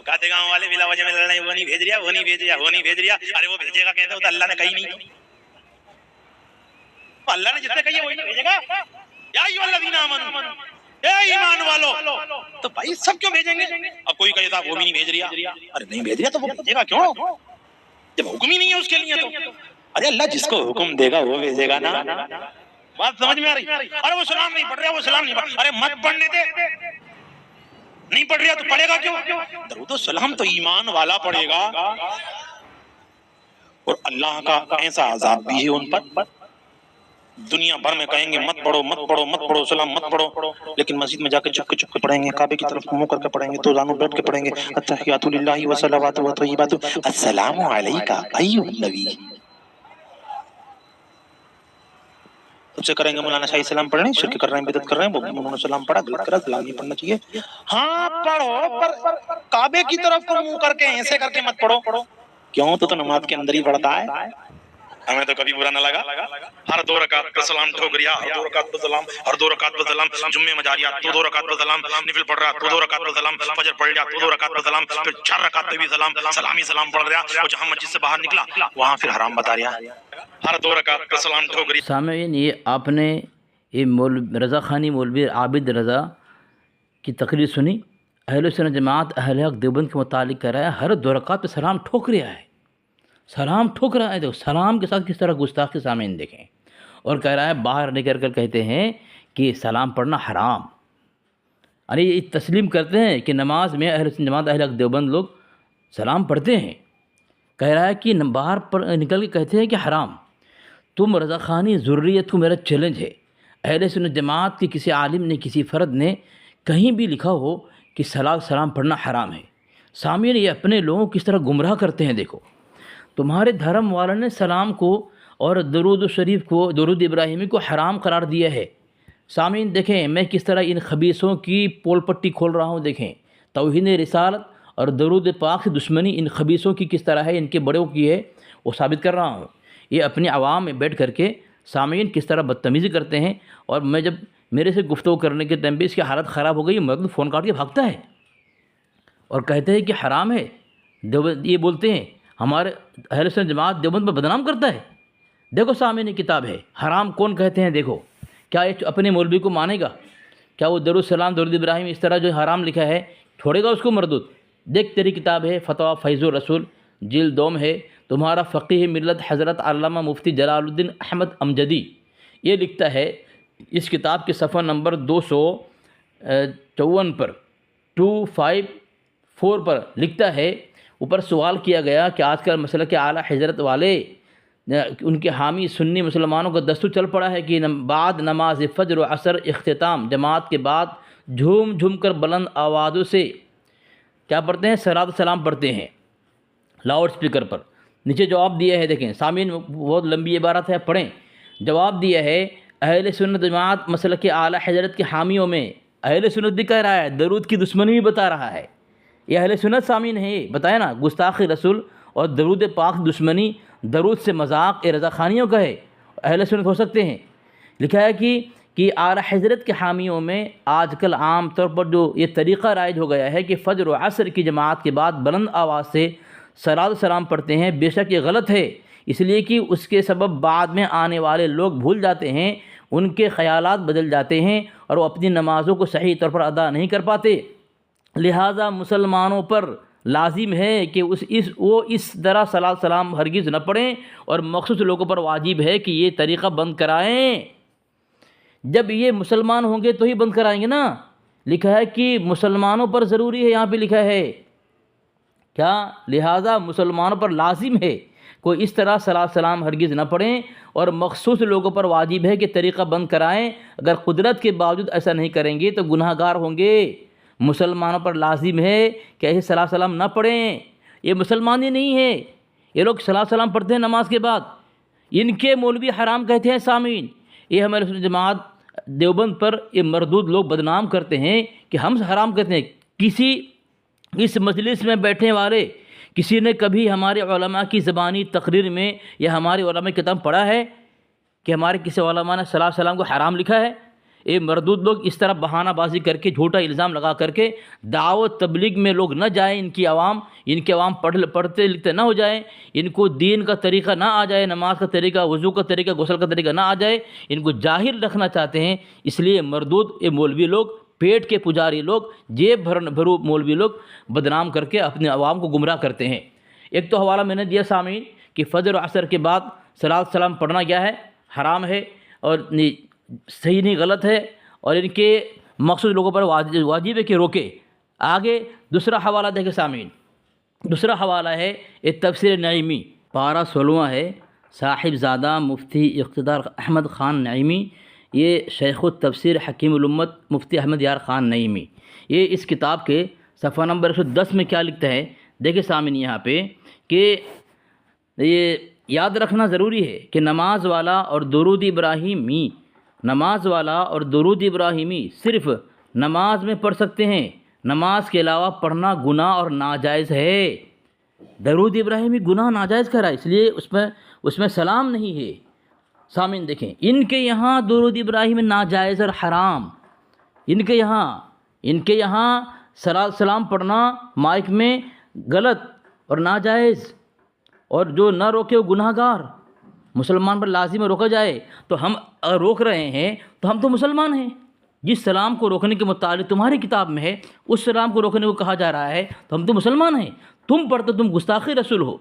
کہتے گاؤں والے بلا وجہ میں لڑنے، وہ نہیں بھیج رہا، وہ نہیں بھیج رہا، وہ نہیں بھیج رہا. ارے وہ بھیجے گا کہتے ہو تو اللہ نے کہی نہیں. اللہ نے جس نے کہی ہے وہی بھیجے گا. یا ایھا الذین آمنوا، اے ایمان والو. تو بھائی سب کیوں بھیجیں گے؟ اب کوئی کہے وہ بھی نہیں بھیج رہا. ارے نہیں بھیج رہا تو وہ بھیجے گا کیوں جب حکم ہی نہیں ہے اس کے لیے؟ تو ارے اللہ جس کو حکم دے گا وہ بھیجے گا نا. بات سمجھ میں آ رہی؟ ارے وہ سلام نہیں پڑھ رہا، وہ سلام نہیں پڑھ. ارے مت پڑھنے دے. نہیں پڑھ رہا تو پڑھے گا کیوں؟ درود و سلام تو ایمان والا پڑھے گا. اور اللہ کا ایسا عذاب بھی ہے ان پر، دنیا بھر میں کہیں گے مت پڑھو مت پڑھو مت پڑھو سلام مت پڑھو، لیکن مسجد میں جا کے چپ کے پڑھیں گے، کعبے کی طرف منہ کر کے پڑھیں گے، تو زانو بیٹھ کے پڑھیں گے التحیات للہ والصلوات والطیبات السلام علیک ایھا النبی. اس سے کریں گے مولانا شاہی سلام پڑھ رہے ہیں، شرک کر رہے ہیں، بدعت کر رہے ہیں، وہ انہوں نے سلام پڑھا، غلط کرا، سلام نہیں پڑھنا چاہیے. ہاں پڑھو پر کعبے کی طرف کو منہ کر کے ایسے کر کے مت پڑھو. کیوں؟ تو نماز کے اندر ہی پڑھتا ہے. ہمیں تو کبھی برا نہ لگا. ہر 2 رکعت پہ سلام ٹھوک رہا، ہر 2 رکعت پہ سلام، ہر 2 رکعت پہ سلام. جمعے میں جا رہا تو 2 رکعت پہ سلام، نفل پڑھ رہا تو 2 رکعت پہ سلام، فجر پڑھ رہا تو 2 رکعت پہ سلام، پھر 4 رکعت پہ بھی سلام، سلام ہی سلام پڑھ رہا. اور جہاں مسجد سے باہر نکلا وہاں پھر حرام بتا رہا. ہر 2 رکعت پہ سلام ٹھوک رہا. سامعین، یہ آپ نے یہ رضا خانی مولوی عابد رضا کی تقریر سنی. اہل سنت جماعت اہل حق دیوبند کے متعلق کہہ رہا ہے ہر 2 رکعت پہ سلام ٹھوک رہا ہے. سلام ٹھوک رہا ہے. دیکھو سلام کے ساتھ کس طرح گستاخی سامعین دیکھیں. اور کہہ رہا ہے باہر نکل کر کہتے ہیں کہ سلام پڑھنا حرام. ارے یہ تسلیم کرتے ہیں کہ نماز میں اہل سنت جماعت اہل حق دیوبند لوگ سلام پڑھتے ہیں. کہہ رہا ہے کہ باہر نکل کے کہتے ہیں کہ حرام. تم رضا خانی ضروریت کو میرا چیلنج ہے. اہل سنت جماعت کے کسی عالم نے کسی فرد نے کہیں بھی لکھا ہو کہ سلام پڑھنا حرام ہے. سامعین، یہ اپنے لوگوں کس طرح گمراہ کرتے ہیں. دیکھو تمہارے دھرم والا نے سلام کو اور درود شریف کو، درود ابراہیمی کو حرام قرار دیا ہے. سامعین دیکھیں میں کس طرح ان خبیثوں کی پول پٹی کھول رہا ہوں. دیکھیں توہین رسالت اور درود پاک سے دشمنی ان خبیثوں کی کس طرح ہے، ان کے بڑوں کی ہے، وہ ثابت کر رہا ہوں. یہ اپنی عوام میں بیٹھ کر کے سامعین کس طرح بدتمیزی کرتے ہیں. اور میں جب میرے سے گفتگو کرنے کے ٹائم پہ اس کی حالت خراب ہو گئی، مرد فون کاٹ کے بھاگتا ہے اور کہتے ہیں کہ حرام ہے. یہ بولتے ہیں ہمارے اہل سنت جماعت دیوبند پہ بدنام کرتا ہے. دیکھو سامعین یہ کتاب ہے. حرام کون کہتے ہیں؟ دیکھو کیا یہ اپنے مولوی کو مانے گا؟ کیا وہ درود السلام درود ابراہیم اس طرح جو حرام لکھا ہے چھوڑے گا اس کو مردود؟ دیکھ تیری کتاب ہے فتویٰ فیض الرسول جلد 2 ہے. تمہارا فقیہ ملت حضرت علامہ مفتی جلال الدین احمد امجدی یہ لکھتا ہے اس کتاب کے صفحہ نمبر 254 پر 254 پر لکھتا ہے. اوپر سوال کیا گیا کہ آج کل مسئلہ کے اعلیٰ حضرت والے ان کے حامی سنی مسلمانوں کا دستور چل پڑا ہے کہ بعد نماز فجر و عصر اختتام جماعت کے بعد جھوم جھوم کر بلند آوازوں سے کیا پڑھتے ہیں؟ صلاۃ و سلام پڑھتے ہیں لاؤڈ اسپیکر پر. نیچے جواب دیا ہے. دیکھیں سامعین بہت لمبی عبارت ہے، پڑھیں. جواب دیا ہے اہل سنت جماعت مسلک کے اعلیٰ حضرت کے حامیوں میں اہل سنت بھی کہہ رہا ہے، درود کی دشمنی بھی بتا رہا ہے. یہ اہل سنت سامعین ہے. یہ بتایا نا گستاخ رسول اور درود پاک دشمنی، درود سے مذاق رضا خانیوں کا ہے. اہل سنت ہو سکتے ہیں. لکھا ہے کہ اعلیٰ حضرت کے حامیوں میں آج کل عام طور پر جو یہ طریقہ رائج ہو گیا ہے کہ فجر و عصر کی جماعت کے بعد بلند آواز سے صلاۃ و سلام پڑھتے ہیں. بے شک یہ غلط ہے، اس لیے کہ اس کے سبب بعد میں آنے والے لوگ بھول جاتے ہیں، ان کے خیالات بدل جاتے ہیں اور وہ اپنی نمازوں کو صحیح طور پر ادا نہیں کر پاتے. لہٰذا مسلمانوں پر لازم ہے کہ وہ اس طرح صلاۃ سلام ہرگز نہ پڑھیں اور مخصوص لوگوں پر واجب ہے کہ یہ طریقہ بند کرائیں. جب یہ مسلمان ہوں گے تو ہی بند کرائیں گے نا. لکھا ہے کہ مسلمانوں پر ضروری ہے، یہاں پہ لکھا ہے کیا؟ لہٰذا مسلمانوں پر لازم ہے کوئی اس طرح صلاۃ سلام ہرگز نہ پڑھیں اور مخصوص لوگوں پر واجب ہے کہ طریقہ بند کرائیں. اگر قدرت کے باوجود ایسا نہیں کریں گے تو گناہ گار ہوں گے. مسلمانوں پر لازم ہے کہ ایسے صلاۃ سلام نہ پڑھیں. یہ مسلمان ہی نہیں ہے، یہ لوگ صلاۃ سلام پڑھتے ہیں نماز کے بعد. ان کے مولوی حرام کہتے ہیں. سامعین یہ ہمارے سنت جماعت دیوبند پر یہ مردود لوگ بدنام کرتے ہیں کہ ہم حرام کہتے ہیں. کسی اس مجلس میں بیٹھنے والے کسی نے کبھی ہمارے علماء کی زبانی تقریر میں یا ہمارے علماء کی کتاب پڑھا ہے کہ ہمارے کسی علماء نے صلاۃ سلام کو حرام لکھا ہے؟ یہ مردود لوگ اس طرح بہانہ بازی کر کے جھوٹا الزام لگا کر کے دعوت تبلیغ میں لوگ نہ جائیں، ان کی عوام پڑھتے لکھتے نہ ہو جائیں، ان کو دین کا طریقہ نہ آ جائے، نماز کا طریقہ، وضو کا طریقہ، غسل کا طریقہ نہ آ جائے، ان کو جاہل رکھنا چاہتے ہیں۔ اس لیے مردود یہ مولوی لوگ، پیٹ کے پجاری لوگ، جیب بھرو مولوی لوگ بدنام کر کے اپنے عوام کو گمراہ کرتے ہیں۔ ایک تو حوالہ میں نے دیا سامعین کہ فجر و عصر کے بعد صلاۃ سلام پڑھنا کیا ہے؟ حرام ہے اور صحیح نہیں، غلط ہے، اور ان کے مخصوص لوگوں پر واجب ہے کہ روکے۔ آگے دوسرا حوالہ دیکھیں سامعین، دوسرا حوالہ ہے ایک تفسیر نعیمی، پارہ 16 ہے، صاحب زادہ مفتی اقتدار احمد خان نعیمی، یہ شیخ التفسیر حکیم الامت مفتی احمد یار خان نعیمی، یہ اس کتاب کے صفحہ نمبر 110 میں کیا لکھتا ہے؟ دیکھیں سامعین یہاں پہ کہ یہ یاد رکھنا ضروری ہے کہ نماز والا اور درود ابراہیمی صرف نماز میں پڑھ سکتے ہیں، نماز کے علاوہ پڑھنا گناہ اور ناجائز ہے۔ درود ابراہیمی گناہ ناجائز کرا، اس لیے اس میں سلام نہیں ہے۔ سامعین دیکھیں، ان کے یہاں درود ابراہیم ناجائز اور حرام، ان کے یہاں سلام پڑھنا مائک میں غلط اور ناجائز، اور جو نہ روکے وہ گناہ گار۔ مسلمان پر لازم روکا جائے تو ہم اگر روک رہے ہیں تو ہم تو مسلمان ہیں۔ جس سلام کو روکنے کے متعلق تمہاری کتاب میں ہے، اس سلام کو روکنے کو کہا جا رہا ہے تو ہم تو مسلمان ہیں۔ تم پڑھتے تم گستاخی رسول ہو،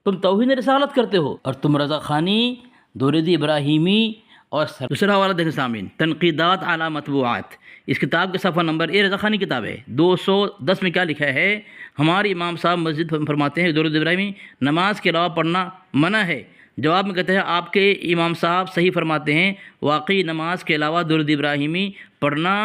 تم توہین رسالت کرتے ہو، اور تم رضا خانی، درود ابراہیمی اور دوسرا حوالہ دیکھیں سامعین، تنقیدات علی مطبوعات، اس کتاب کے صفحہ نمبر، یہ رضا خانی کتاب ہے، 210 میں کیا لکھا ہے؟ ہمارے امام صاحب مسجد فرماتے ہیں درود ابراہیمی نماز کے علاوہ پڑھنا منع ہے۔ جواب میں کہتے ہیں آپ کے امام صاحب صحیح فرماتے ہیں، واقعی نماز کے علاوہ درود ابراہیمی پڑھنا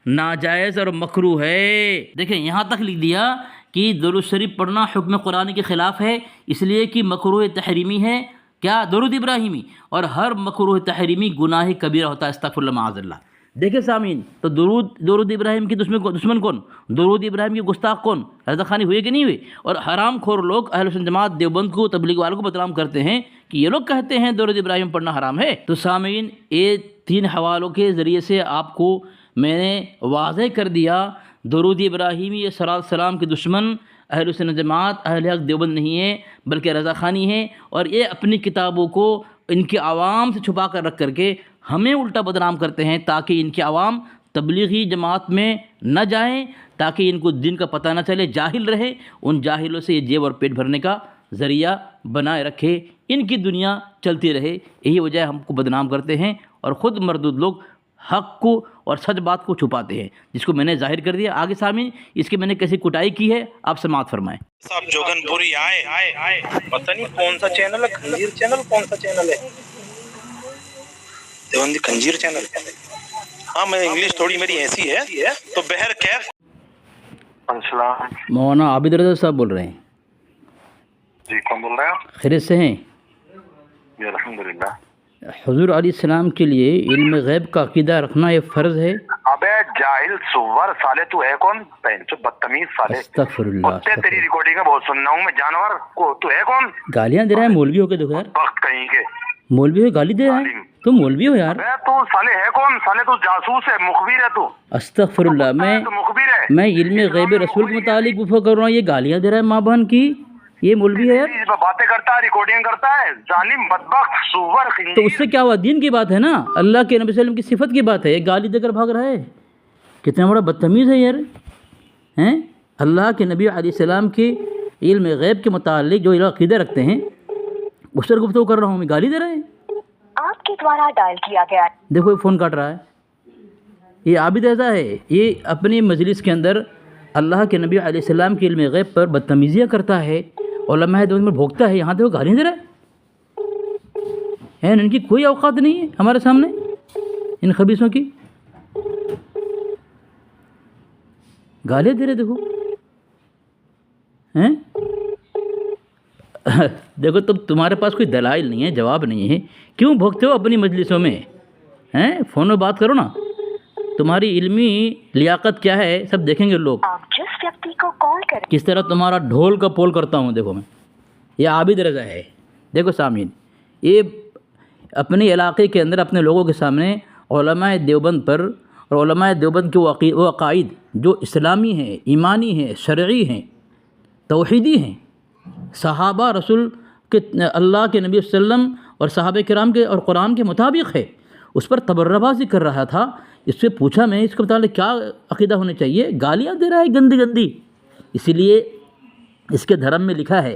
ناجائز اور مکروہ ہے۔ دیکھیں یہاں تک لکھ دیا کہ درود شریف پڑھنا حکم قرآن کے خلاف ہے، اس لیے کہ مکروہ تحریمی ہے کیا؟ درود ابراہیمی، اور ہر مکروہ تحریمی گناہ کبیرہ ہوتا ہے، استغفر اللہ معاذ اللہ۔ دیکھیں سامعین، تو درود ابراہیم کی دشمن کون؟ درود ابراہیم کی گستاخ کون؟ رضا خانی ہوئے کہ نہیں ہوئے؟ اور حرام خور لوگ اہل سنت جماعت دیوبند کو، تبلیغ والوں کو بدنام کرتے ہیں کہ یہ لوگ کہتے ہیں درود ابراہیم پڑھنا حرام ہے۔ تو سامعین، یہ 3 حوالوں کے ذریعے سے آپ کو میں نے واضح کر دیا، درود ابراہیمی یہ صلاۃ سلام کے دشمن اہل سنت جماعت اہل حق دیوبند نہیں ہے بلکہ رضا خانی ہے، اور یہ اپنی کتابوں کو ان کے عوام سے چھپا کر رکھ کر کے ہمیں الٹا بدنام کرتے ہیں تاکہ ان کے عوام تبلیغی جماعت میں نہ جائیں، تاکہ ان کو دین کا پتہ نہ چلے، جاہل رہے، ان جاہلوں سے یہ جیب اور پیٹ بھرنے کا ذریعہ بنائے رکھے، ان کی دنیا چلتی رہے۔ یہی وجہ ہم کو بدنام کرتے ہیں، اور خود مردود لوگ حق کو اور سچ بات کو چھپاتے ہیں، جس کو میں نے ظاہر کر دیا۔ آگے سامعین اس کی میں نے کیسی کٹائی کی ہے آپ سماعت فرمائیں۔ صاحب جوگن پوری آئے پتہ نہیں کون سا چینل ہے، خنزیر چینل کون سا چینل ہے؟ دیوبندی خنزیر چینل۔ ہاں میں انگلش تھوڑی میری ایسی ہے تو بہر کیف۔ السلام، مولانا عابد رضا صاحب بول رہے ہیں؟ جی کون بول رہے ہیں؟ خیریت سے ہیں؟ جی الحمدللہ۔ حضور علیہ السلام کے لیے علم غیب کا عقیدہ رکھنا یہ فرض ہے؟ ابے جاہل سور سالے، تو ہے کون؟ پینچو بدتمیز سالے، استغفر اللہ، تیری ریکارڈنگ میں بہت سننا ہوں میں، جانور کو تو ہے کون؟ گالیاں دے رہا ہے مولوی ہو کے؟ دیکھو یار، وقت کہیں کے مولوی ہو گالی دے رہا ہے، تم مولوی ہو یار؟ تو سالے ہے کون؟ سالے تو جاسوس ہے، مخبر ہے تو۔ استغفر اللہ، مخبر ہے، میں علم غیب رسول کے متعلق گفتگو کر رہا ہوں، یہ گالیاں دے رہا ہے ماں بہن کی، یہ مولوی ہے یار؟ باتیں کرتا ہے، ریکارڈنگ کرتا ہے، ظالم بدبخت سور خنزیر۔ تو اس سے کیا ہوا؟ دین کی بات ہے نا، اللہ کے نبی صلی اللہ علیہ وسلم کی صفت کی بات ہے، یہ گالی دے کر بھاگ رہا ہے، کتنا بڑا بدتمیز ہے یار، ہیں؟ اللہ کے نبی علیہ السلام کے علم غیب کے متعلق جو عقیدہ رکھتے ہیں اس پر گفتگو کر رہا ہوں، میں گالی دے رہا ہے۔ آپ کے دوارا ڈائل کیا گیا، دیکھو یہ فون کاٹ رہا ہے، یہ عابد رضا ہے، یہ اپنی مجلس کے اندر اللہ کے نبی علیہ السلام کے علم غیب پر بدتمیزیاں کرتا ہے، علماء دیوبند میں بھوکتا ہے، یہاں دیکھو گالیاں دے رہا ہے، ان کی کوئی اوقات نہیں ہے ہمارے سامنے، ان خبیثوں کی گالیاں دے رہے، دیکھو ہیں؟ دیکھو تب تمہارے پاس کوئی دلائل نہیں ہے، جواب نہیں ہے، کیوں بھوکتے ہو اپنی مجلسوں میں؟ ہیں؟ فون میں بات کرو نا، تمہاری علمی لیاقت کیا ہے سب دیکھیں گے لوگ، آپ جس ویکتی کو کال کریں کس طرح تمہارا ڈھول کا پول کرتا ہوں۔ دیکھو میں، یہ عابد رضا ہے، دیکھو سامعین، یہ اپنے علاقے کے اندر اپنے لوگوں کے سامنے علماء دیوبند پر اور علماء دیوبند کے وہ عقائد جو اسلامی ہیں، ایمانی ہیں، شرعی ہیں، توحیدی ہیں، صحابہ رسول کے اللہ کے نبی صلی اللہ علیہ وسلم اور صحابہ کرام کے اور قرآن کے مطابق ہے، اس پر تبرہ بازی کر رہا تھا۔ اس سے پوچھا میں اس کے متعلق کیا عقیدہ ہونا چاہیے، گالیاں دے رہا ہے گندی گندی۔ اسی لیے اس کے دھرم میں لکھا ہے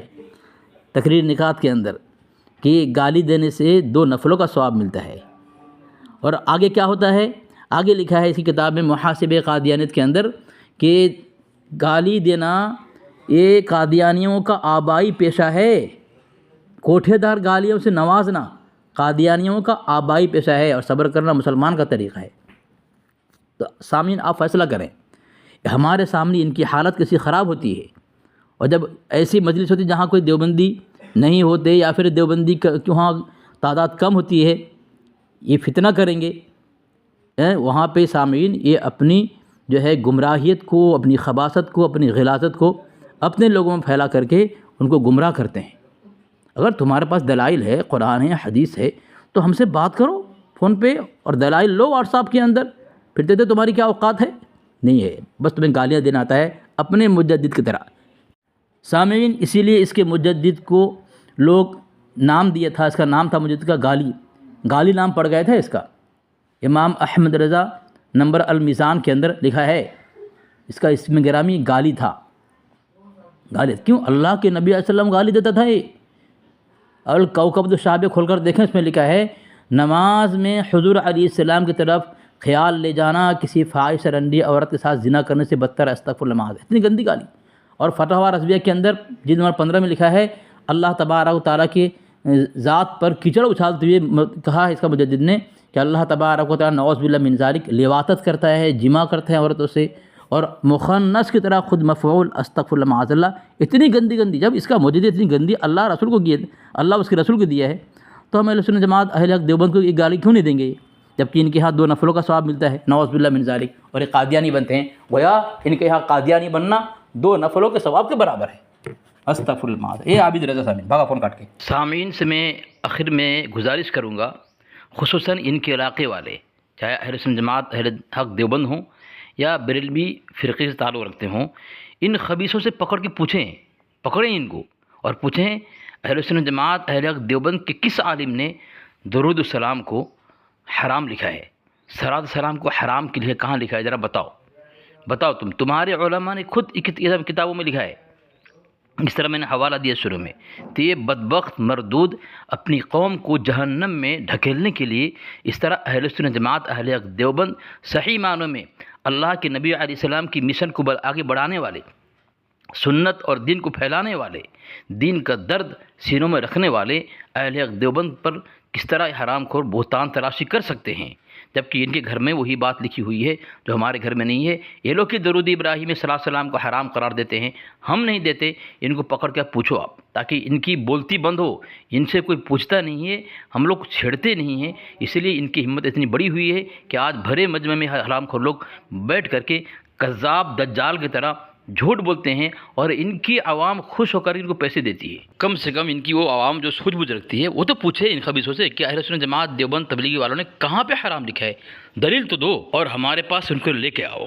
تقریر نکات کے اندر کہ گالی دینے سے 2 نفلوں کا ثواب ملتا ہے۔ اور آگے کیا ہوتا ہے، آگے لکھا ہے اسی کتاب میں محاسب قادیانیت کے اندر کہ گالی دینا یہ قادیانیوں کا آبائی پیشہ ہے، کوٹھے دار گالیوں سے نوازنا قادیانیوں کا آبائی پیشہ ہے، اور صبر کرنا مسلمان کا طریقہ ہے۔ تو سامعین آپ فیصلہ کریں، ہمارے سامنے ان کی حالت کیسی خراب ہوتی ہے، اور جب ایسی مجلس ہوتی جہاں کوئی دیوبندی نہیں ہوتے یا پھر دیوبندی کی وہاں تعداد کم ہوتی ہے، یہ فتنہ کریں گے وہاں پہ سامعین، یہ اپنی جو ہے گمراہیت کو، اپنی خباثت کو، اپنی غلاظت کو اپنے لوگوں میں پھیلا کر کے ان کو گمراہ کرتے ہیں۔ اگر تمہارے پاس دلائل ہے، قرآن ہے، حدیث ہے، تو ہم سے بات کرو فون پہ، اور دلائل لو واٹس ایپ کے اندر، پھر دیتے تمہاری کیا اوقات ہے؟ نہیں ہے، بس تمہیں گالیاں دینا آتا ہے اپنے مجدد کی طرح۔ سامعین، اسی لیے اس کے مجدد کو لوگ نام دیا تھا، اس کا نام تھا مجدد کا گالی نام پڑ گیا تھا اس کا۔ امام احمد رضا نمبر المیزان کے اندر لکھا ہے اس کا اسم گرامی گالی تھا۔ گالی کیوں؟ اللہ کے نبی علیہ السلام گالی دیتا تھا۔ یہ الکوکب الشعب کھول کر دیکھیں، اس میں لکھا ہے نماز میں حضور علیہ السلام کی طرف خیال لے جانا کسی فاحش رنڈی عورت کے ساتھ زنا کرنے سے بدتر استغفر اللہ نماز ہے۔ اتنی گندی گالی۔ اور فتح رضویہ کے اندر جلد نمبر 15 میں لکھا ہے اللہ تبارک و تعالیٰ کی ذات پر کیچڑ اچھالتے ہوئے کہا ہے اس کا مجدد نے کہ اللہ تبارک و تعالیٰ نعوذ باللہ من ذالک لواطت کرتا ہے، جمع کرتا ہے عورتوں سے، اور مخنث کی طرح خود مفعول استغفر اللہ معاذ اللہ۔ اتنی گندی جب اس کا مجدد اتنی گندی اللہ رسول کو کیے، اللہ اس کے رسول کو دیا ہے، تو ہم اہل سنت جماعت اہل حق دیوبند کو یہ گالی کیوں نہیں دیں گے؟ جبکہ ان کے ہاں 2 نفلوں کا ثواب ملتا ہے، نعوذ باللہ من ذالک، اور یہ قادیانی بنتے ہیں، گویا ان کے ہاں قادیانی بننا 2 نفلوں کے ثواب کے برابر ہے۔ استغفر اللہ۔ یہ عابد رضا سامعین بھاگا فون کاٹ کے۔ سامعین سے میں آخر میں گزارش کروں گا، خصوصاً ان کے علاقے والے، چاہے اہل سنت جماعت اہل حق دیوبند ہوں یا بریلوی فرقے سے تعلق رکھتے ہوں، ان خبیثوں سے پکڑ کے پکڑیں ان کو، اور پوچھیں اہل سنت جماعت اہل حق دیوبند کے کس عالم نے درود السلام کو حرام لکھا ہے، صلاۃ السلام کو حرام کے لیے کہاں لکھا ہے؟ ذرا بتاؤ تمہارے علماء نے خود کتابوں میں لکھا ہے۔ اس طرح میں نے حوالہ دیا شروع میں، تو یہ بدبخت مردود اپنی قوم کو جہنم میں ڈھکیلنے کے لیے اس طرح اہل سنت جماعت اہل حق دیوبند صحیح معنوں میں اللہ کے نبی علیہ السلام کی مشن کو آگے بڑھانے والے، سنت اور دین کو پھیلانے والے، دین کا درد سینوں میں رکھنے والے اہل حق دیوبند پر کس طرح حرام خور بہتان تراشی کر سکتے ہیں، جبکہ ان کے گھر میں وہی بات لکھی ہوئی ہے جو ہمارے گھر میں نہیں ہے۔ یہ لوگ کہ درود ابراہیم صلی اللہ علیہ وسلم کو حرام قرار دیتے ہیں، ہم نہیں دیتے۔ ان کو پکڑ کے پوچھو آپ، تاکہ ان کی بولتی بند ہو، ان سے کوئی پوچھتا نہیں ہے، ہم لوگ چھیڑتے نہیں ہیں، اسی لیے ان کی ہمت اتنی بڑی ہوئی ہے کہ آج بھرے مجمع میں حرام خور لوگ بیٹھ کر کے کذاب دجال کی طرح جھوٹ بولتے ہیں، اور ان کی عوام خوش ہو کر ان کو پیسے دیتی ہے۔ کم سے کم ان کی وہ عوام جو سوچ بوجھ رکھتی ہے وہ تو پوچھے ان خبیثوں سے کہ اہل سنت جماعت دیوبند تبلیغی والوں نے کہاں پہ حرام لکھا ہے، دلیل تو دو، اور ہمارے پاس ان کو لے کے آؤ۔